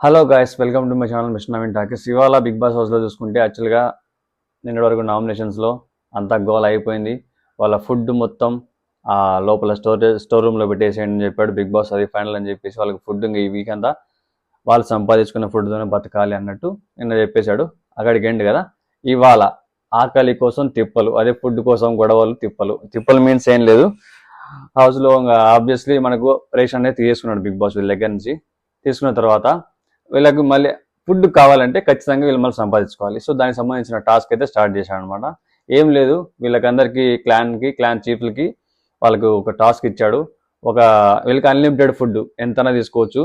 Hello guys, welcome to my channel mister Naveen talkies. ఇవాళ big boss హౌస్లో చూసుకుంటే యాక్చువల్గా నిన్నటి వరకు నామినేషన్స్లో అంతా గోల్ అయిపోయింది. వాళ్ళ ఫుడ్ మొత్తం లోపల స్టోర్ రూమ్లో పెట్టేసేయండి అని చెప్పాడు బిగ్ బాస్. అది ఫైనల్ అని చెప్పేసి వాళ్ళకి ఫుడ్ ఇంకా ఈ వీక్ అంతా వాళ్ళు సంపాదించుకున్న ఫుడ్తోనే బతకాలి అన్నట్టు నిన్న చెప్పేశాడు. అక్కడికి ఎండ్ కదా. ఇవాళ ఆకలి కోసం తిప్పలు, అదే ఫుడ్ కోసం గొడవలు, తిప్పలు మీన్స్ ఏం లేదు. హౌస్లో ఆబ్వియస్లీ మనకు రేషన్ అనేది తీసుకున్నాడు బిగ్ బాస్ వీళ్ళ దగ్గర నుంచి. తీసుకున్న తర్వాత వీళ్ళకి మళ్ళీ ఫుడ్ కావాలంటే ఖచ్చితంగా వీళ్ళు మళ్ళీ సంపాదించుకోవాలి. సో దానికి సంబంధించిన టాస్క్ అయితే స్టార్ట్ చేశాడు అనమాట. ఏం లేదు, వీళ్ళకందరికీ క్లాన్ చీఫ్లకి వాళ్ళకు ఒక టాస్క్ ఇచ్చాడు. వీళ్ళకి అన్లిమిటెడ్ ఫుడ్ ఎంతైనా తీసుకోవచ్చు,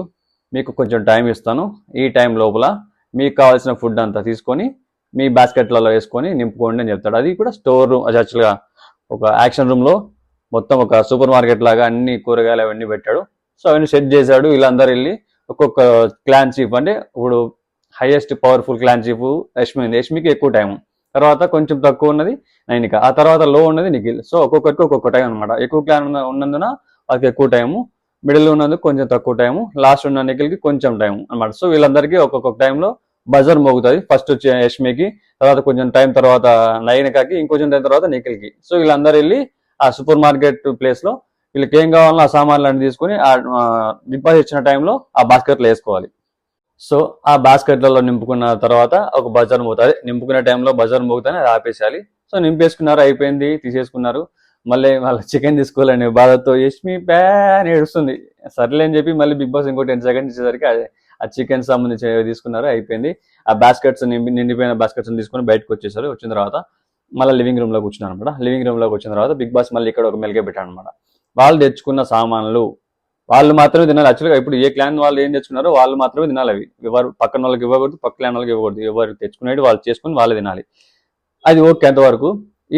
మీకు కొంచెం టైం ఇస్తాను, ఈ టైం లోపల మీకు కావాల్సిన ఫుడ్ అంతా తీసుకొని మీ బాస్కెట్లలో వేసుకొని నింపుకోండి అని చెప్తాడు. అది కూడా స్టోర్ రూమ్, యాక్చువల్గా ఒక యాక్షన్ రూమ్లో మొత్తం ఒక సూపర్ మార్కెట్ లాగా అన్ని కూరగాయలు అవన్నీ పెట్టాడు. సో అవన్నీ సెట్ చేశాడు. వీళ్ళందరూ వెళ్ళి ఒక్కొక్క క్లాన్ చీఫ్, అంటే ఇప్పుడు highest powerful clan chief Yashmi ఉంది. యష్మికి ఎక్కువ టైం, తర్వాత కొంచెం తక్కువ ఉన్నది నైనిక, ఆ తర్వాత లో ఉన్నది నిఖిల్. సో ఒక్కొక్కరికి ఒక్కొక్క టైం అనమాట. ఎక్కువ క్లాన్ ఉన్నందున వాళ్ళకి ఎక్కువ టైము, మిడిల్ ఉన్నందుకు కొంచెం తక్కువ టైము, లాస్ట్ ఉన్న నిఖిల్కి కొంచెం టైం అనమాట. సో వీళ్ళందరికీ ఒక్కొక్క టైంలో బజర్ మోగుతుంది. ఫస్ట్ వచ్చి యష్మికి, తర్వాత కొంచెం టైం తర్వాత నైనికకి, ఇంకొంచెం టైం తర్వాత నిఖిల్కి. సో వీళ్ళందరూ వెళ్ళి ఆ సూపర్ మార్కెట్ ప్లేస్లో వీళ్ళకి ఏం కావాలో ఆ సామాన్లు అన్ని తీసుకుని డిపాజిట్ ఇచ్చిన టైంలో ఆ బాస్కెట్లో వేసుకోవాలి. సో ఆ బాస్కెట్లలో నింపుకున్న తర్వాత ఒక బజార్ మోగుతుంది. నింపుకునే టైంలో బజార్ మోగుతానే అది ఆపేసేయాలి. సో నింపేసుకున్నారు, అయిపోయింది, తీసేసుకున్నారు. మళ్ళీ వాళ్ళ చికెన్ తీసుకోవాలని బాధతో యష్మి ప్యాన్ ఏడుస్తుంది. సర్లే అని చెప్పి మళ్ళీ బిగ్ బాస్ ఇంకో 10 సెకండ్స్ ఇచ్చేసరికి ఆ చికెన్ సంబంధించి తీసుకున్నారు, అయిపోయింది. ఆ బాస్కెట్స్ నిండిపోయిన బాస్కెట్స్ తీసుకుని బయటకు వచ్చేసారు. వచ్చిన తర్వాత మళ్ళీ లివింగ్ రూమ్లోకి కూర్చున్నారు అనమాట. లివింగ్ రూమ్లోకి వచ్చిన తర్వాత బిగ్ బాస్ మళ్ళీ ఇక్కడ ఒక మెలిగే పెట్టాడు అనమాట. వాళ్ళు తెచ్చుకున్న సామాన్లు వాళ్ళు మాత్రమే తినాలి. యాక్చువల్గా ఇప్పుడు ఏ క్లాన్ వాళ్ళు ఏం తెచ్చుకున్నారో వాళ్ళు మాత్రమే తినాలి. అవి ఎవరు పక్కన వాళ్ళకి ఇవ్వకూడదు, పక్క క్లాన్ వాళ్ళకి ఇవ్వకూడదు. ఎవరు తెచ్చుకునేది వాళ్ళు చేసుకుని వాళ్ళే తినాలి. అది ఓకే అంతవరకు.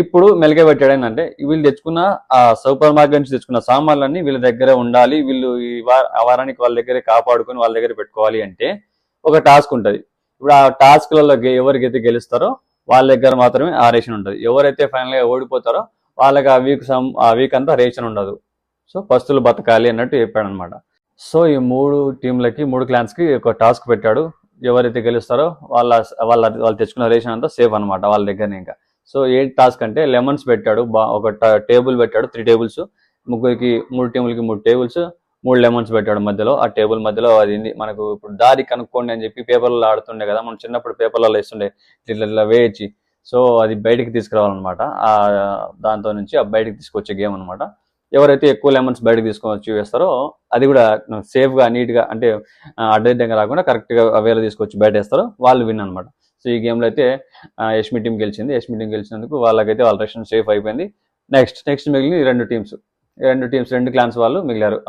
ఇప్పుడు మెలిగే పెట్టాడు ఏంటంటే, వీళ్ళు తెచ్చుకున్న ఆ సూపర్ మార్కెట్ నుంచి తెచ్చుకున్న సామాన్లన్నీ వీళ్ళ దగ్గరే ఉండాలి, వీళ్ళు ఈ వారానికి వాళ్ళ దగ్గరే కాపాడుకొని వాళ్ళ దగ్గర పెట్టుకోవాలి అంటే ఒక టాస్క్ ఉంటుంది. ఇప్పుడు ఆ టాస్క్లలో ఎవరికైతే గెలుస్తారో వాళ్ళ దగ్గర మాత్రమే ఆ రేషన్ ఉంటుంది. ఎవరైతే ఫైనల్గా ఓడిపోతారో వాళ్ళకి ఆ వీక్ అంతా రేషన్ ఉండదు. సో పస్తులు బతకాలి అన్నట్టు చెప్పాడు అనమాట. సో ఈ 3 టీంలకి 3 క్లాన్స్కి ఒక టాస్క్ పెట్టాడు. ఎవరైతే గెలుస్తారో వాళ్ళు తెచ్చుకున్న రేషన్ అంతా సేఫ్ అనమాట వాళ్ళ దగ్గరనే. ఇంకా సో ఏ టాస్క్ అంటే లెమన్స్ పెట్టాడు. ఒక టేబుల్ పెట్టాడు, 3 టేబుల్స్, ముగ్గురికి 3 టీములకి 3 టేబుల్స్, 3 లెమన్స్ పెట్టాడు మధ్యలో. ఆ టేబుల్ మధ్యలో అది మనకు ఇప్పుడు దారి కనుక్కోండి అని చెప్పి పేపర్లలో ఆడుతుండే కదా, మనం చిన్నప్పుడు పేపర్లలో వేస్తుండే ఇట్లా వేయించి. సో అది బయటికి తీసుకురావాలన్నమాట. దాంతో నుంచి ఆ బయటికి తీసుకొచ్చే గేమ్ అనమాట. ఎవరైతే ఎక్కువ లెమన్స్ బయటకు తీసుకొని వేస్తారో అది కూడా సేఫ్గా నీట్గా, అంటే అడ్డదిడ్డంగా రాకుండా కరెక్ట్గా వేలో తీసుకొచ్చి బయట వేస్తారో వాళ్ళు విన్ అనమాట. సో ఈ గేమ్లో అయితే యష్మి టీం గెలిచింది. యష్మి టీం గెలిచినందుకు వాళ్ళకైతే వాళ్ళ రేషన్ సేఫ్ అయిపోయింది. నెక్స్ట్ మిగిలిన 2 టీమ్స్, 2 క్లాన్స్ వాళ్ళు మిగిలారు.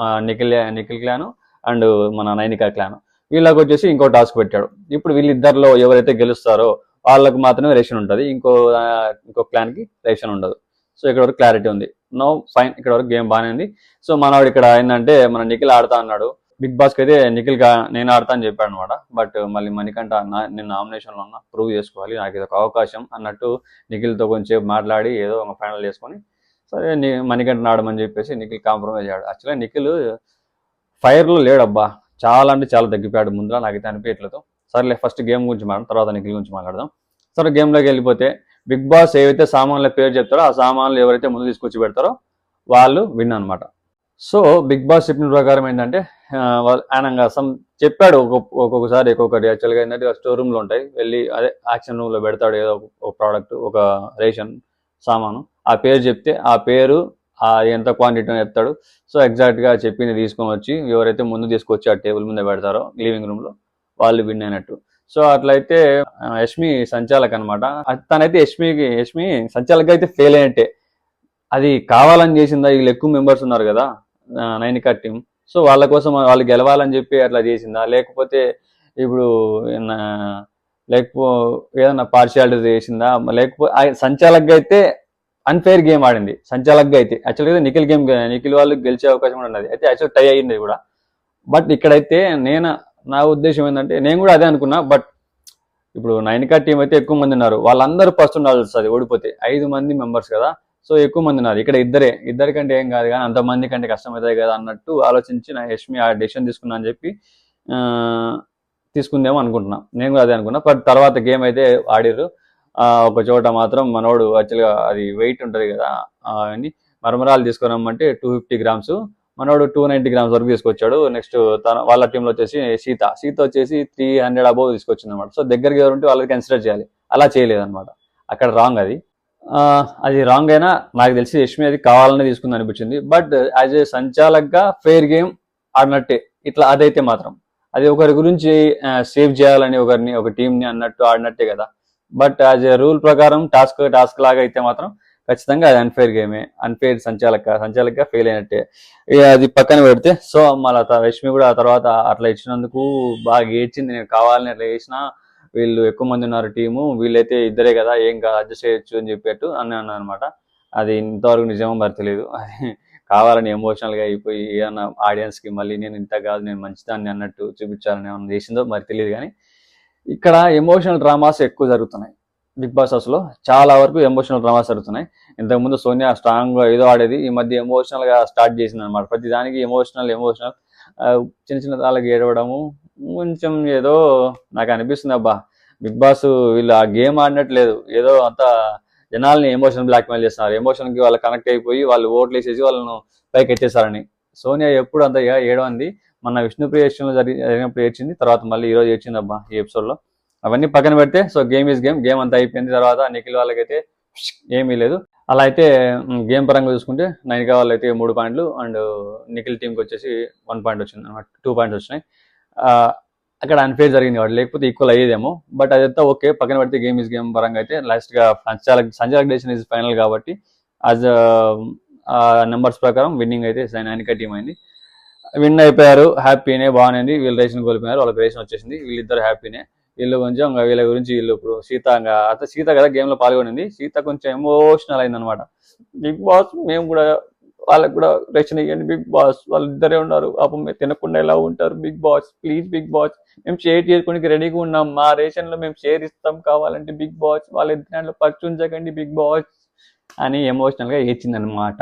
నిఖిల్ క్లాను అండ్ మన నైనికా క్లాను. వీళ్ళకి వచ్చేసి ఇంకో టాస్క్ పెట్టాడు. ఇప్పుడు వీళ్ళిద్దరిలో ఎవరైతే గెలుస్తారో వాళ్ళకు మాత్రమే రేషన్ ఉంటుంది, ఇంకో క్లాన్కి రేషన్ ఉండదు. సో ఇక్కడ వరకు క్లారిటీ ఉంది. నో ఫైన్, ఇక్కడ వరకు గేమ్ బాగానే ఉంది. సో మనవాడు ఇక్కడ ఏంటంటే మన నిఖిల్ ఆడుతా అన్నాడు. బిగ్ బాస్కి అయితే నేను ఆడతా అని చెప్పాడు అనమాట. బట్ మళ్ళీ మణికంఠ నేను నామినేషన్లో ఉన్నా, ప్రూవ్ చేసుకోవాలి, నాకు ఇది ఒక అవకాశం అన్నట్టు నిఖిల్తో కొంచెం మాట్లాడి ఏదో ఒక ఫైనల్ చేసుకొని సరే మణికంఠ ఆడమని చెప్పేసి నిఖిల్ కాంప్రమైజ్ అయ్యాడు. యాక్చువల్గా నిఖిల్ ఫైర్లో లేడబ్బా, చాలా అంటే చాలా తగ్గిపోయాడు ముందులో, నాకైతే అనిపించట్లేదు. సరేలే, ఫస్ట్ గేమ్ గురించి మాట్లాడదాం, తర్వాత నిఖిల్ గురించి మాట్లాడదాం. సరే గేమ్లోకి వెళ్ళిపోతే బిగ్ బాస్ ఏవైతే సామాన్ల పేరు చెప్తారో ఆ సామాన్లు ఎవరైతే ముందు తీసుకొచ్చి పెడతారో వాళ్ళు విన్ అనమాట. సో బిగ్ బాస్ చెప్పిన ప్రకారం ఏంటంటే ఆయన చెప్పాడు ఒక్కొక్కసారి ఒక్కొక్కటి. యాక్చువల్గా ఏంటంటే స్టోర్ రూమ్లో ఉంటాయి, వెళ్ళి అదే యాక్షన్ రూమ్లో పెడతాడు ఏదో ఒక ప్రోడక్ట్, ఒక రేషన్ సామాను. ఆ పేరు చెప్తే ఆ పేరు ఎంత క్వాంటిటీ అని చెప్తాడు. సో ఎగ్జాక్ట్గా చెప్పింది తీసుకొని వచ్చి ఎవరైతే ముందు తీసుకొచ్చి ఆ టేబుల్ మీద పెడతారో లివింగ్ రూమ్లో వాళ్ళు విన్ అయినట్టు. సో అట్లయితే యష్మి సంచాలక్ అనమాట. తనైతే యష్మి సంచాలక్ అయితే ఫెయిల్ అయినట్టే. అది కావాలని చేసిందా? వీళ్ళు ఎక్కువ మెంబర్స్ ఉన్నారు కదా నైనికా టీం, సో వాళ్ళ కోసం వాళ్ళు గెలవాలని చెప్పి అట్లా చేసిందా, లేకపోతే ఇప్పుడు ఏదన్నా పార్షియాలిటీ చేసిందా, లేకపోతే సంచాలక్గా అయితే అన్ఫెయిర్ గేమ్ ఆడింది. సంచాలక్గా అయితే యాక్చువల్గా నిఖిల్ వాళ్ళు గెలిచే అవకాశం కూడా ఉన్నది. అయితే యాక్చువల్ టై అయ్యింది కూడా. బట్ ఇక్కడైతే నా ఉద్దేశం ఏంటంటే, నేను కూడా అదే అనుకున్నా. బట్ ఇప్పుడు నైనికా టీం అయితే ఎక్కువ మంది ఉన్నారు, వాళ్ళందరూ ఫస్ట్ ఉండాల్సి వస్తుంది ఓడిపోతే. 5 మంది మెంబర్స్ కదా, సో ఎక్కువ మంది ఉన్నారు. ఇక్కడ ఇద్దరికంటే ఏం కాదు కానీ అంతమంది కంటే కష్టమవుతుంది కదా అన్నట్టు ఆలోచించి నా యష్మి ఆ డెసిషన్ తీసుకున్నా అని చెప్పి తీసుకుందేమో అనుకుంటున్నా, నేను కూడా అదే అనుకున్నా. బట్ తర్వాత గేమ్ అయితే ఆడిర్రు. ఒక చోట మాత్రం మనోడు యాక్చువల్గా అది వెయిట్ ఉంటుంది కదా అని మరమరాలు తీసుకురమ్మంటే 250 గ్రామ్స్, మనోడు 290 గ్రామ్స్ వరకు తీసుకొచ్చాడు. నెక్స్ట్ వాళ్ళ టీంలో వచ్చేసి సీత వచ్చేసి 300 అబోవ్ తీసుకొచ్చింది అనమాట. సో దగ్గరికి ఎవరు ఉంటే వాళ్ళకి కన్సిడర్ చేయాలి, అలా చేయలేదన్నమాట. అక్కడ రాంగ్ అది. అది రాంగ్ అయినా నాకు తెలిసి యష్మి అది కావాలనే తీసుకుంది అనిపించింది. బట్ యాజ్ ఏ సంచాలక్గా ఫెయిర్ గేమ్ ఆడినట్టే ఇట్లా అదైతే మాత్రం. అది ఒకరి గురించి సేవ్ చేయాలని ఒక టీంని అన్నట్టు ఆడినట్టే కదా. బట్ యాజ్ ఏ రూల్ ప్రకారం టాస్క్ లాగా అయితే మాత్రం ఖచ్చితంగా అది అన్ఫెయిర్ గేమే, అన్ఫెయిర్ సంచాలక్గా ఫెయిల్ అయినట్టే. అది పక్కన పెడితే సో మళ్ళీ యష్మి కూడా ఆ తర్వాత అట్లా ఇచ్చినందుకు బాగా ఏడ్చింది. నేను కావాలని అట్లా చేసినా, వీళ్ళు ఎక్కువ మంది ఉన్నారు టీము, వీళ్ళైతే ఇద్దరే కదా ఏం కాదు అడ్జస్ట్ చేయొచ్చు అని చెప్పేట్టు అని అన్నా అనమాట. అది ఇంతవరకు నిజమో మరి తెలియదు. అది కావాలని ఎమోషనల్గా అయిపోయి ఏమన్నా ఆడియన్స్కి మళ్ళీ నేను ఇంత కాదు నేను మంచిదాన్ని అన్నట్టు చూపించాలని ఏమన్నా చేసిందో మరి తెలియదు. కానీ ఇక్కడ ఎమోషనల్ డ్రామాస్ ఎక్కువ జరుగుతున్నాయి బిగ్ బాస్ హౌస్లో. చాలా వరకు ఎమోషనల్ డ్రామాస్ జరుగుతున్నాయి. ఇంతకుముందు సోనియా స్ట్రాంగ్గా ఏదో ఆడేది, ఈ మధ్య ఎమోషనల్గా స్టార్ట్ చేసింది అనమాట. ప్రతి దానికి ఎమోషనల్ చిన్న చిన్న దానికి ఏడవడము కొంచెం ఏదో నాకు అనిపిస్తుంది. అబ్బా బిగ్ బాస్ వీళ్ళు ఆ గేమ్ ఆడినట్లేదు, ఏదో అంత జనాల్ని ఎమోషన్ బ్లాక్మెయిల్ చేస్తున్నారు. ఎమోషన్కి వాళ్ళు కనెక్ట్ అయిపోయి వాళ్ళు ఓట్లు వేసేసి వాళ్ళను పైకి ఎత్తేసారని. సోనియా ఎప్పుడు అంత ఏడవంది, మన విష్ణుప్రియ జరిగినప్పుడు ఏడ్చింది, తర్వాత మళ్ళీ ఈరోజు ఏడ్చింది అబ్బా ఈ ఎపిసోడ్లో. అవన్నీ పక్కన పెడితే సో గేమ్ ఈజ్ గేమ్ అంతా అయిపోయింది. తర్వాత నిఖిల్ వాళ్ళకైతే ఏమీ లేదు. అలా అయితే గేమ్ పరంగా చూసుకుంటే నైనికా వాళ్ళు అయితే 3 పాయింట్లు అండ్ నిఖిల్ టీంకి వచ్చేసి 1 పాయింట్ వచ్చింది అనమాట, 2 పాయింట్స్ వచ్చినాయి. అక్కడ అన్ఫేర్ జరిగింది కాబట్టి, లేకపోతే ఈక్వల్ అయ్యేదేమో. బట్ అదంతా ఓకే, పక్కన పెడితే గేమ్ ఈజ్ గేమ్ పరంగా అయితే లాస్ట్గా సంచాలక్ డెసిషన్ ఈజ్ ఫైనల్ కాబట్టి యాజ్ నెంబర్స్ ప్రకారం విన్నింగ్ అయితే నైనికా టీం అయింది. విన్ అయిపోయారు, హ్యాపీనే, బాగుంది. వీళ్ళు రేషన్ కోల్పోయినారు, వాళ్ళకి రేషన్ వచ్చేసింది, వీళ్ళిద్దరు హ్యాపీనే. వీళ్ళు కొంచెం వీళ్ళ గురించి వీళ్ళు ఇప్పుడు సీత కదా గేమ్లో పాల్గొనింది. సీత కొంచెం ఎమోషనల్ అయిందనమాట. బిగ్ బాస్ మేము కూడా వాళ్ళకి కూడా రేషన్ ఇవ్వండి బిగ్ బాస్, వాళ్ళిద్దరే ఉన్నారు పాపం, తినకుండా ఎలా ఉంటారు Bigg Boss, please Bigg Boss, మేము షేర్ చేసుకోవడానికి రెడీగా ఉన్నాం, మా రేషన్లో మేము షేర్ ఇస్తాం కావాలంటే బిగ్ బాస్, వాళ్ళ ఇద్దరు పచ్చి ఉంచకండి బిగ్ బాస్ అని ఎమోషనల్గా ఏడ్చిందనమాట.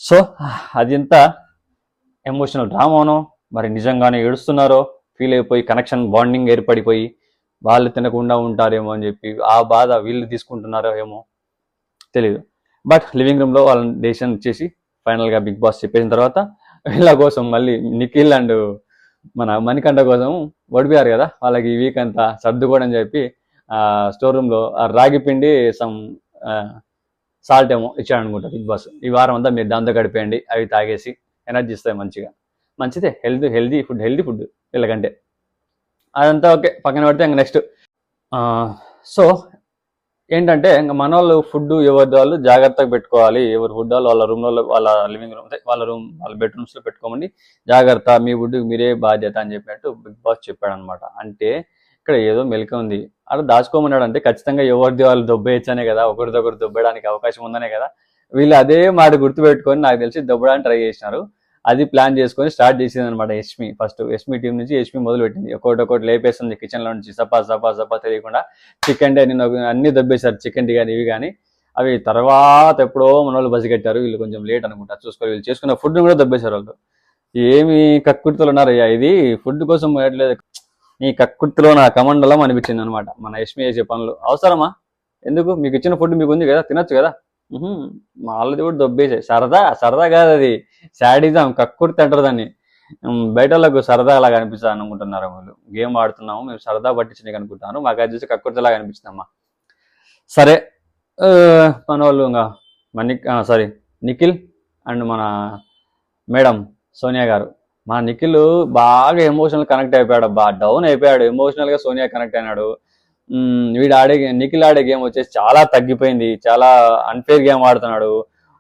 సో అదంత ఎమోషనల్ డ్రామానో మరి నిజంగానే ఏడుస్తున్నారో ఫీల్ అయిపోయి కనెక్షన్ బాండింగ్ ఏర్పడిపోయి వాళ్ళు తినకుండా ఉంటారేమో అని చెప్పి ఆ బాధ వీళ్ళు తీసుకుంటున్నారో ఏమో తెలీదు. బట్ లివింగ్ రూమ్లో వాళ్ళ డెసిషన్ ఇచ్చేసి ఫైనల్గా బిగ్ బాస్ చెప్పేసిన తర్వాత వీళ్ళ కోసం మళ్ళీ నిఖిల్ అండ్ మన మణికంఠ కోసం ఓడిపోయారు కదా, వాళ్ళకి ఈ వీక్ అంతా సర్దుకోవడం చెప్పి స్టోర్ రూమ్లో రాగి పిండి సమ్ సాల్ట్ ఏమో ఇచ్చాడు అనుకుంటా బిగ్ బాస్. ఈ వారం అంతా మీరు దాంతో గడిపేయండి, అవి తాగేసి ఎనర్జీ ఇస్తాయి మంచిగా, మంచిదే, హెల్దీ ఫుడ్ వీళ్ళకంటే. అదంతా ఓకే, పక్కన పెడితే ఇంకా నెక్స్ట్ సో ఏంటంటే ఇంకా మన వాళ్ళు ఫుడ్ ఎవరి వాళ్ళు జాగ్రత్తగా పెట్టుకోవాలి, ఎవరి ఫుడ్ వాళ్ళ రూమ్లో వాళ్ళ లివింగ్ రూమ్ వాళ్ళ బెడ్రూమ్స్లో పెట్టుకోమండి, జాగ్రత్త, మీ ఫుడ్ మీరే బాధ్యత అని చెప్పినట్టు బిగ్ బాస్ చెప్పాడు అనమాట. అంటే ఇక్కడ ఏదో మెలిక ఉంది, అలా దాచుకోమన్నాడు. అంటే ఖచ్చితంగా ఎవరిది వాళ్ళు దొబ్బేయచ్చనే కదా, ఒకరిదొకరు దొబ్బడానికి అవకాశం ఉందనే కదా. వీళ్ళు అదే మాట గుర్తుపెట్టుకొని నాకు తెలిసి దొబ్బడానికి ట్రై చేసినారు. అది ప్లాన్ చేసుకొని స్టార్ట్ చేసింది అనమాట యష్మి టీం నుంచి యష్మి మొదలు పెట్టింది. ఒకటి లేపేస్తుంది కిచెన్లో నుంచి, సపా తెలియకుండా. చికెన్ డే నిన్న అన్ని దొబ్బేశారు, చికెన్ టీ కానీ ఇవి కానీ. అవి తర్వాత ఎప్పుడో మన వాళ్ళు బసిగట్టారు, వీళ్ళు కొంచెం లేట్ అనుకుంటా చూసుకోవాలి. వీళ్ళు చేసుకున్న ఫుడ్ కూడా దొబ్బేశారు వాళ్ళు. ఏమి కక్కుర్తులు ఉన్నారయ్యా, ఇది ఫుడ్ కోసం వేయట్లేదు, ఈ కక్కుర్తిలో నా కమండలం అనిపించింది అనమాట. మన యష్మి చేసే పనులు అవసరమా? ఎందుకు? మీకు ఇచ్చిన ఫుడ్ మీకు ఉంది కదా, తినొచ్చు కదా. వాళ్ళది కూడా దొబ్బేసాయి. సరదా కాదు, అది శాడిజం, కక్కుర్తి అంటారు దాన్ని. బయట వాళ్ళకు సరదా లాగా అనిపిస్తుంది అనుకుంటున్నారు వాళ్ళు. గేమ్ ఆడుతున్నాము మేము సరదా పట్టించి అనుకుంటున్నారు, మాకు అది చూసి కక్కుర్తి లాగా అనిపిస్తుందమ్మా. సరే మన వాళ్ళు ఇంకా నిఖిల్ అండ్ మన మేడం సోనియా గారు. మన నిఖిల్ బాగా ఎమోషనల్ కనెక్ట్ అయిపోయాడు, బాగా డౌన్ అయిపోయాడు ఎమోషనల్గా. సోనియా కనెక్ట్ అయినాడు. నిఖిల్ ఆడే గేమ్ వచ్చేసి చాలా తగ్గిపోయింది, చాలా అన్ఫేర్ గేమ్ ఆడుతున్నాడు,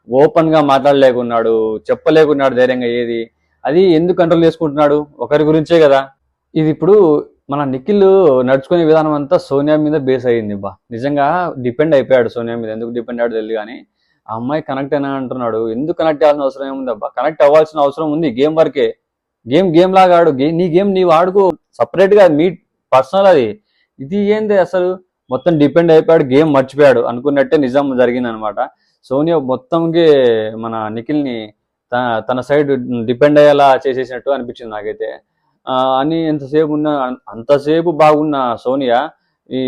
ఓపెన్ గా మాట్లాడలేకున్నాడు, చెప్పలేకున్నాడు ధైర్యంగా ఏది. అది ఎందుకు కంట్రోల్ చేసుకుంటున్నాడు? ఒకరి గురించే కదా. ఇది ఇప్పుడు మన నిఖిల్ నడుచుకునే విధానం అంతా సోనియా మీద బేస్ అయ్యింది. నిజంగా డిపెండ్ అయిపోయాడు సోనియా మీద. ఎందుకు డిపెండ్ అయ్యాడు తెలియదు కానీ ఆ అమ్మాయి కనెక్ట్ అయినా అంటున్నాడు. ఎందుకు కనెక్ట్ అవ్వాల్సిన అవసరం ఏముంది అబ్బా? కనెక్ట్ అవ్వాల్సిన అవసరం ఉంది గేమ్ వరకే. గేమ్ లాగా ఆడు, నీ గేమ్ నీవు ఆడుకో, సపరేట్ గా మీ పర్సనల్ అది. ఇది ఏంది అసలు? మొత్తం డిపెండ్ అయిపోయాడు, గేమ్ మర్చిపోయాడు అనుకున్నట్టే నిజం జరిగింది అనమాట. సోనియా మొత్తంకి మన నిఖిల్ని తన సైడ్ డిపెండ్ అయ్యేలా చేసేసినట్టు అనిపించింది నాకైతే. అని ఎంతసేపు ఉన్న అంతసేపు బాగున్న సోనియా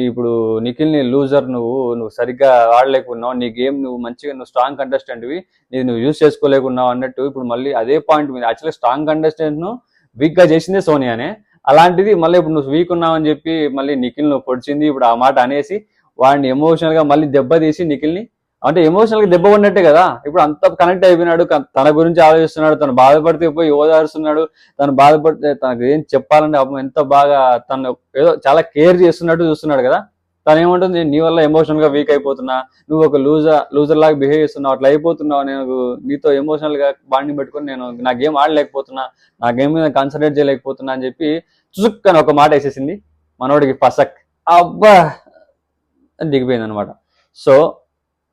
ఇప్పుడు నిఖిల్ని లూజర్, నువ్వు సరిగ్గా ఆడలేకున్నావు, నీ గేమ్ నువ్వు మంచిగా, నువ్వు స్ట్రాంగ్ కంటెస్టెంట్వి, నువ్వు యూజ్ చేసుకోలేకున్నావు అన్నట్టు ఇప్పుడు మళ్ళీ అదే పాయింట్ మీద యాక్చువల్గా స్ట్రాంగ్ కంటెస్టెంట్ను వీక్గా చేసిందే సోనియానే. అలాంటిది మళ్ళీ ఇప్పుడు నువ్వు వీక్ ఉన్నావని చెప్పి మళ్ళీ నిఖిల్ నువ్వు పొడిచింది, ఇప్పుడు ఆ మాట అనేసి వాడిని ఎమోషనల్గా మళ్ళీ దెబ్బతీసి నిఖిల్ని, అంటే ఎమోషనల్గా దెబ్బ పడినట్టే కదా. ఇప్పుడు అంత కనెక్ట్ అయిపోయినాడు, తన గురించి ఆలోచిస్తున్నాడు, తను బాధపడితే పోయి ఓదారుస్తున్నాడు, తను బాధపడితే తనకు ఏం చెప్పాలంటే ఎంత బాగా తను ఏదో చాలా కేర్ చేస్తున్నట్టు చూస్తున్నాడు కదా. తను ఏమంటుంది, నీ వల్ల ఎమోషనల్ గా వీక్ అయిపోతున్నా, నువ్వు ఒక లూజర్ లాగా బిహేవ్ చేస్తున్నావు, అట్లా అయిపోతున్నావు, నేను నీతో ఎమోషనల్ గా బాండింగ్ పెట్టుకుని నేను నా గేమ్ ఆడలేకపోతున్నా, నా గేమ్ మీద కాన్సన్ట్రేట్ చేయలేకపోతున్నా అని చెప్పి చుసుక్కని ఒక మాట వేసేసింది మనోడికి పసక్. అబ్బా దిగిపోయింది అనమాట. సో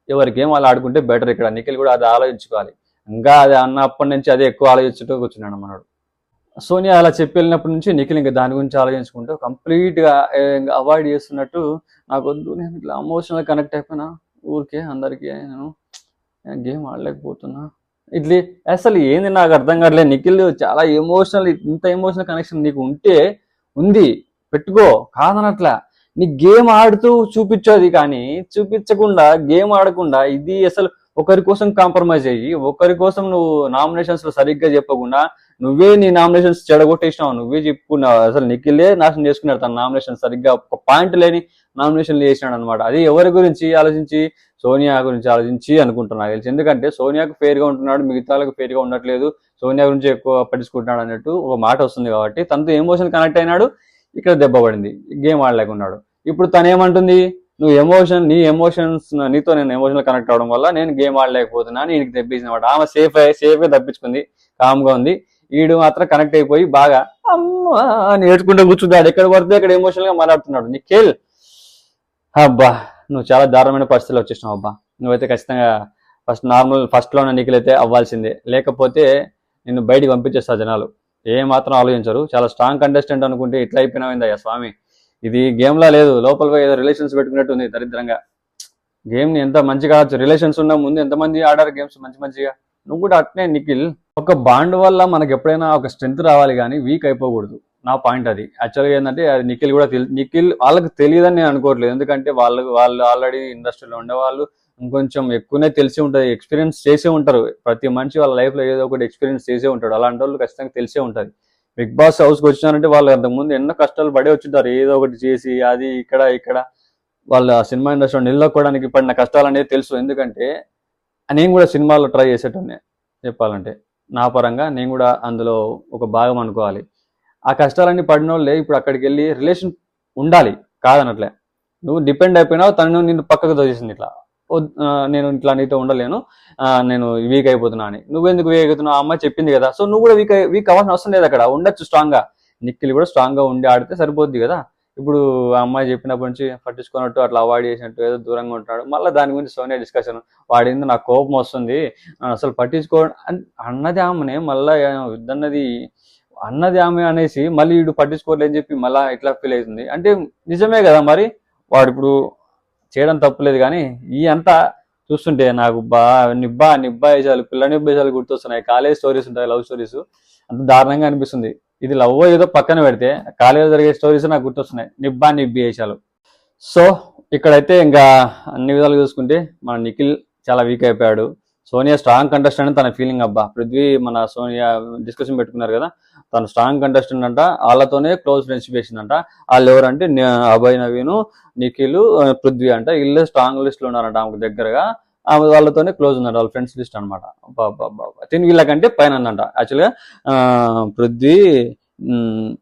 ఎవరి గేమ్ వాళ్ళు ఆడుకుంటే బెటర్. ఇక్కడ నిఖిల్ కూడా అది ఆలోచించుకోవాలి. ఇంకా అది అన్నప్పటి నుంచి అదే ఎక్కువ ఆలోచించుతూ కూర్చున్నాడు మనోడు. సోనియా అలా చెప్పి వెళ్ళినప్పటి నుంచి నిఖిల్ ఇంకా దాని గురించి ఆలోచించుకుంటూ కంప్లీట్గా అవాయిడ్ చేస్తున్నట్టు, నాకు వద్దు, నేను ఇట్లా ఎమోషనల్ కనెక్ట్ అయిపోయినా ఊరికే అందరికీ, నేను గేమ్ ఆడలేకపోతున్నా ఇట్లీ. అసలు ఏంది నాకు అర్థం కావట్లేదు. నిఖిల్ చాలా ఎమోషనల్, ఇంత ఎమోషనల్ కనెక్షన్ నీకు ఉంది పెట్టుకో, కాదనట్లా. నీ గేమ్ ఆడుతూ చూపించోది, కానీ చూపించకుండా గేమ్ ఆడకుండా ఇది అసలు ఒకరి కోసం కాంప్రమైజ్ అయ్యి, ఒకరి కోసం నువ్వు నామినేషన్స్ లో సరిగ్గా చెప్పకుండా నువ్వే నీ నామినేషన్స్ చెడగొట్టేసినావు, నువ్వే చెప్పుకున్నావు. అసలు నిఖిలే నాశనం చేసుకున్నాడు తన నామినేషన్, సరిగ్గా ఒక పాయింట్ లేని నామినేషన్లు చేసినాడు అనమాట. అది ఎవరి గురించి ఆలోచించి, సోనియా గురించి ఆలోచించి అనుకుంటున్నా తెలిసి. ఎందుకంటే సోనియాకు ఫేర్ గా ఉంటున్నాడు, మిగతాలకు ఫేర్ గా ఉండట్లేదు, సోనియా గురించి ఎక్కువ పట్టించుకుంటున్నాడు అన్నట్టు ఒక మాట వస్తుంది కాబట్టి తనతో ఎమోషన్ కనెక్ట్ అయినాడు. ఇక్కడ దెబ్బ పడింది, గేమ్ ఆడలేకున్నాడు. ఇప్పుడు తను ఏమంటుంది, నీ ఎమోషన్స్ నీతో నేను ఎమోషనల్ కనెక్ట్ అవడం వల్ల నేను గేమ్ ఆడలేకపోతున్నా అని ఈయనకి దెబ్బేసింది అనమాట. ఆమె సేఫ్గా తప్పించుకుంది, కామ్గా ఉంది. ఈడు మాత్రం కనెక్ట్ అయిపోయి బాగా అమ్మా నేర్చుకుంటూ కూర్చుంటాడు. ఎక్కడ పడితే అక్కడ ఎమోషనల్ గా మాట్లాడుతున్నాడు. నిఖిల్ అబ్బా నువ్వు చాలా దారుణమైన పరిస్థితులు వచ్చేసినావు అబ్బా. నువ్వైతే ఖచ్చితంగా ఫస్ట్ లోనే నిఖిల్ అయితే అవ్వాల్సిందే, లేకపోతే నిన్ను బయటికి పంపించేస్తారు జనాలు. ఏ మాత్రం ఆలోచించరు. చాలా స్ట్రాంగ్ కంటెస్టెంట్ అనుకుంటే ఇట్లా అయిపోయినాయిందయ్యా స్వామి. ఇది గేమ్ లా లేదు, లోపల ఏదో రిలేషన్స్ పెట్టుకున్నట్టు ఉంది దరిద్రంగా. గేమ్ ని ఎంత మంచిగా ఆడచ్చు, రిలేషన్స్ ఉన్న ముందు ఎంతమంది ఆడారు గేమ్స్ మంచిగా. నువ్వు కూడా అట్నే నిఖిల్. ఒక బాండ్ వల్ల మనకి ఎప్పుడైనా ఒక స్ట్రెంత్ రావాలి కానీ వీక్ అయిపోకూడదు. నా పాయింట్ అది. యాక్చువల్గా ఏంటంటే అది నిఖిల్ కూడా నిఖిల్ వాళ్ళకి తెలియదని నేను అనుకోవట్లేదు. ఎందుకంటే వాళ్ళు ఆల్రెడీ ఇండస్ట్రీలో ఉండేవాళ్ళు, ఇంకొంచెం ఎక్కువనే తెలిసి ఉంటుంది, ఎక్స్పీరియన్స్ చేసే ఉంటారు. ప్రతి మనిషి వాళ్ళ లైఫ్లో ఏదో ఒకటి ఎక్స్పీరియన్స్ చేసే ఉంటాడు. అలాంటి వాళ్ళు ఖచ్చితంగా తెలిసే ఉంటుంది. బిగ్ బాస్ హౌస్కి వచ్చినారంటే వాళ్ళు అంతకుముందు ఎన్నో కష్టాలు పడే వచ్చింటారు, ఏదో ఒకటి చేసి అది ఇక్కడ వాళ్ళ సినిమా ఇండస్ట్రీలో నిలదొక్కోవడానికి పడిన కష్టాలు అనేది తెలుసు. ఎందుకంటే నేను కూడా సినిమాలో ట్రై చేసేటోనే చెప్పాలంటే, నా పరంగా నేను కూడా అందులో ఒక భాగం అనుకోవాలి. ఆ కష్టాలన్నీ పడిన వాళ్ళే ఇప్పుడు అక్కడికి వెళ్ళి రిలేషన్ ఉండాలి, కాదనట్లే. నువ్వు డిపెండ్ అయిపోయినావు, తను నిన్ను పక్కకు తోచేసింది ఇట్లా, నేను ఇట్లా నీతో ఉండలేను, నేను వీక్ అయిపోతున్నా అని. నువ్వెందుకు వీక్ అవుతున్నావు, ఆ అమ్మాయి చెప్పింది కదా. సో నువ్వు కూడా వీక్ అవ్వాల్సిన అవసరం లేదు, అక్కడ ఉండొచ్చు స్ట్రాంగ్గా. నిఖిల్ కూడా స్ట్రాంగ్గా ఉండి ఆడితే సరిపోద్ది కదా. ఇప్పుడు ఆ అమ్మాయి చెప్పినప్పటి నుంచి పట్టించుకున్నట్టు అట్లా అవాయిడ్ చేసినట్టు ఏదో దూరంగా ఉంటున్నాడు. మళ్ళీ దాని గురించి సోనియా డిస్కషన్, వాడింది నాకు కోపం వస్తుంది, అసలు పట్టించుకో అన్నది ఆమెనే, మళ్ళీ అన్నది ఆమె అనేసి మళ్ళీ వీడు పట్టించుకోలేదని చెప్పి మళ్ళీ ఇట్లా ఫీల్ అవుతుంది. అంటే నిజమే కదా మరి, వాడు ఇప్పుడు చేయడం తప్పులేదు. కానీ ఈ అంతా చూస్తుంటే నాకు నిబ్బాయిజాలు, పిల్ల నిబ్బాయిజాలు గుర్తొస్తున్నాయి. కాలేజ్ స్టోరీస్ ఉంటాయి, లవ్ స్టోరీస్, అంత దారుణంగా అనిపిస్తుంది. ఇది లవ్ ఏదో పక్కన పెడితే కాలేజ్ జరిగే స్టోరీస్ నాకు గుర్తొస్తున్నాయి, నిబ్బాయిజాలు. సో ఇక్కడైతే ఇంకా అన్ని విధాలు చూసుకుంటే మన నిఖిల్ చాలా వీక్ అయిపోయాడు. సోనియా స్ట్రాంగ్ కంటెస్టెంట్ తన ఫీలింగ్. అబ్బా పృథ్వీ మన సోనియా డిస్కషన్ పెట్టుకున్నారు కదా, తను స్ట్రాంగ్ కంటెస్టెంట్ అంట, వాళ్ళతోనే క్లోజ్ ఫ్రెండ్షిప్ చేసిందంట. వాళ్ళు ఎవరంటే అభయ్, నవీన్, నిఖిల్, పృథ్వీ అంట. వీళ్ళే స్ట్రాంగ్ లిస్ట్ లో ఉన్నారంట ఆమెకు దగ్గరగా. ఆమె వాళ్ళతోనే క్లోజ్ ఉన్నారు, వాళ్ళ ఫ్రెండ్స్ లిస్ట్ అనమాట. తిని వీళ్ళకంటే పైన ఉందంట యాక్చువల్గా. పృథ్వీ,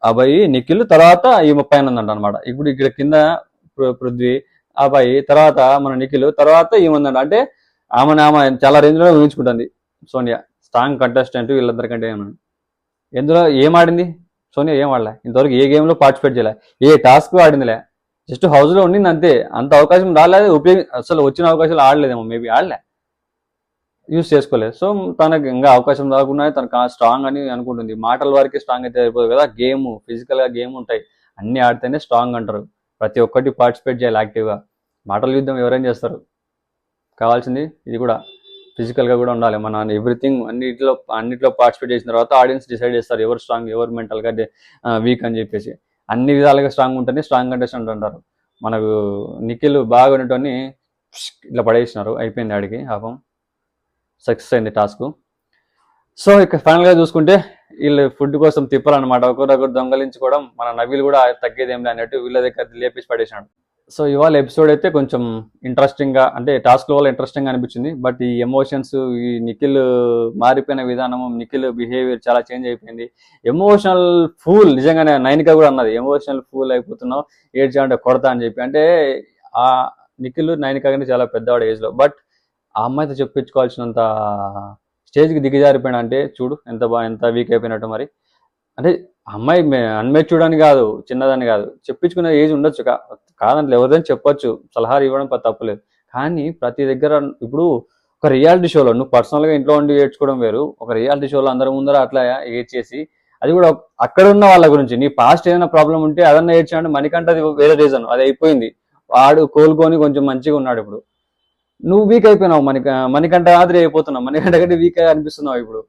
అభయ్, నిఖిల్, తర్వాత ఈమె పైన ఉందంట అనమాట. ఇప్పుడు ఇక్కడ కింద పృథ్వీ, అభయ్, తర్వాత మన నిఖిల్, తర్వాత ఈమెందంట. అంటే ఆమె చాలా రేంజ్ లో ఊహించుకుంటుంది సోనియా. స్ట్రాంగ్ కంటెస్టెంట్ వీళ్ళందరికంటే. ఎందులో ఏం ఆడింది సోనియా? ఏం ఆడలే ఇంతవరకు, ఏ గేమ్ లో పార్టిసిపేట్ చేయలే, ఏ టాస్క్ ఆడిందిలే, జస్ట్ హౌస్ లో ఉండింది అంతే. అంత అవకాశం రాలేదు, అసలు వచ్చిన అవకాశాలు ఆడలేదేమో, మేబీ ఆడలే, యూజ్ చేసుకోలేదు. సో తనకు ఇంకా అవకాశం రాకుండా తనకు స్ట్రాంగ్ అని అనుకుంటుంది. మాటల వరకే స్ట్రాంగ్ అయితే అయిపోదు కదా, గేమ్ ఫిజికల్ గా గేమ్ ఉంటాయి, అన్ని ఆడితేనే స్ట్రాంగ్ అంటారు. ప్రతి ఒక్కటి పార్టిసిపేట్ చేయాలి యాక్టివ్గా. మాటల యుద్ధం ఎవరైనా చేస్తారు, కావాల్సింది ఇది కూడా. ఫిజికల్గా కూడా ఉండాలి. మన ఎవ్రీథింగ్ అన్నిట్లో పార్టిసిపేట్ చేసిన తర్వాత ఆడియన్స్ డిసైడ్ చేస్తారు ఎవరు స్ట్రాంగ్, ఎవరు మెంటల్గా వీక్ అని చెప్పేసి. అన్ని విధాలుగా స్ట్రాంగ్ ఉంటేనే స్ట్రాంగ్ కంటెస్టెంట్ అంటారు. మనకు నిఖిల్ బాగా ఉండేటోని ఇట్లా పడేసినారు, అయిపోయింది ఆడికి పాపం, సక్సెస్ అయింది టాస్క్. సో ఇక ఫైనల్గా చూసుకుంటే వీళ్ళు ఫుడ్ కోసం తిప్పాలన్నమాట, ఒకరొకరు దొంగలించుకోవడం. మన నవీల్ కూడా తగ్గేదేం లే అన్నట్టు వీళ్ళ దగ్గర లేపేసి పడేసినాడు. సో ఇవాళ ఎపిసోడ్ అయితే కొంచెం ఇంట్రెస్టింగ్గా, అంటే టాస్క్ వల్ల ఇంట్రెస్టింగ్గా అనిపించింది. బట్ ఈ ఎమోషన్స్, ఈ నిఖిల్ మారిపోయిన విధానము, నిఖిల్ బిహేవియర్ చాలా చేంజ్ అయిపోయింది. ఎమోషనల్ ఫూల్, నిజంగానే నైనిక కూడా అన్నది, ఎమోషనల్ ఫూల్ అయిపోతున్నావు, ఏడ్చాలంటే కొడతా అని చెప్పి. అంటే ఆ నిఖిల్ నైనిక కంటే చాలా పెద్దవాడు ఏజ్లో, బట్ ఆ అమ్మాయితో చెప్పించుకోవాల్సినంత స్టేజ్కి దిగజారిపోయినా అంటే చూడు ఎంత వీక్ అయిపోయినట్టు. మరి అంటే అమ్మాయి అన్మెచ్యూర్డ్ అని కాదు, చిన్నదని కాదు, చెప్పించుకునే ఏజ్ ఉండొచ్చు, కాదంటే ఎవరిదని చెప్పొచ్చు, సలహాలు ఇవ్వడం తప్పులేదు. కానీ ప్రతి దగ్గర ఇప్పుడు ఒక రియాలిటీ షోలో నువ్వు పర్సనల్గా ఇంట్లో ఉండి ఏడ్చుకోవడం వేరు, ఒక రియాలిటీ షోలో అందరి ముందర అట్లా ఏడ్చేసి, అది కూడా అక్కడ ఉన్న వాళ్ళ గురించి, నీ పాస్ట్ ఏదైనా ప్రాబ్లం ఉంటే అదన్నా ఏడ్చాడు. మణికంఠ అది వేరే రీజన్, అది అయిపోయింది, వాడు కోలుకొని కొంచెం మంచిగా ఉన్నాడు. ఇప్పుడు నువ్వు వీక్ అయిపోయినావు, మణికంఠ మాదిరి అయిపోతున్నావు, మణికంఠ కంటే వీక్ అనిపిస్తున్నావు ఇప్పుడు.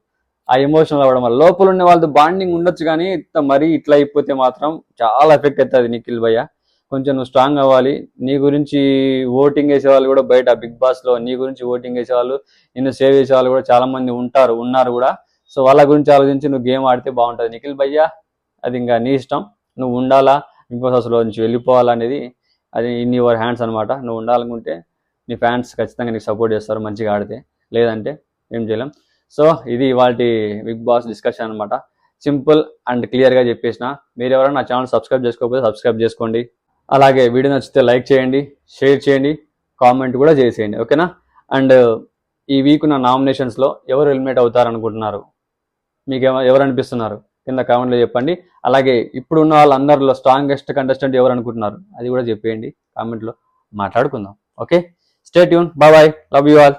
ఆ ఎమోషనల్ అవ్వడం వల్ల లోపల ఉన్న వాళ్ళతో బాండింగ్ ఉండొచ్చు, కానీ మరీ ఇట్లా అయిపోతే మాత్రం చాలా ఎఫెక్ట్ అవుతుంది. నిఖిల్ భయ్య కొంచెం నువ్వు స్ట్రాంగ్ అవ్వాలి. నీ గురించి ఓటింగ్ వేసేవాళ్ళు కూడా బయట బిగ్ బాస్లో నీ గురించి ఓటింగ్ వేసేవాళ్ళు, నిన్ను సేవ్ చేసేవాళ్ళు కూడా చాలా మంది ఉన్నారు కూడా. సో వాళ్ళ గురించి ఆలోచించి నువ్వు గేమ్ ఆడితే బాగుంటుంది నిఖిల్ భయ్య. అది ఇంకా నీ ఇష్టం, నువ్వు ఉండాలా బిగ్ బాస్ హౌస్లో నుంచి వెళ్ళిపోవాలనేది అది ఇన్ యువర్ హ్యాండ్స్ అనమాట. నువ్వు ఉండాలనుకుంటే నీ ఫ్యాన్స్ ఖచ్చితంగా నీకు సపోర్ట్ చేస్తారు మంచిగా ఆడితే, లేదంటే ఏం చేయలేం. సో ఇది ఇవాళ బిగ్ బాస్ డిస్కషన్ అనమాట. సింపుల్ అండ్ క్లియర్గా చెప్పేసిన. మీరు ఎవరైనా నా ఛానల్ సబ్స్క్రైబ్ చేసుకోకపోతే సబ్స్క్రైబ్ చేసుకోండి. అలాగే వీడియో నచ్చితే లైక్ చేయండి, షేర్ చేయండి, కామెంట్ కూడా చేసేయండి, ఓకేనా. అండ్ ఈ వీక్ నా నామినేషన్స్లో ఎవరు ఎలిమినేట్ అవుతారనుకుంటున్నారు, మీకు ఎవరు అనిపిస్తున్నారు కింద కామెంట్లో చెప్పండి. అలాగే ఇప్పుడున్న వాళ్ళందరిలో స్ట్రాంగెస్ట్ కంటెస్టెంట్ ఎవరు అనుకుంటున్నారు అది కూడా చెప్పేయండి కామెంట్లో, మాట్లాడుకుందాం. Okay, stay tune, bye, love you all.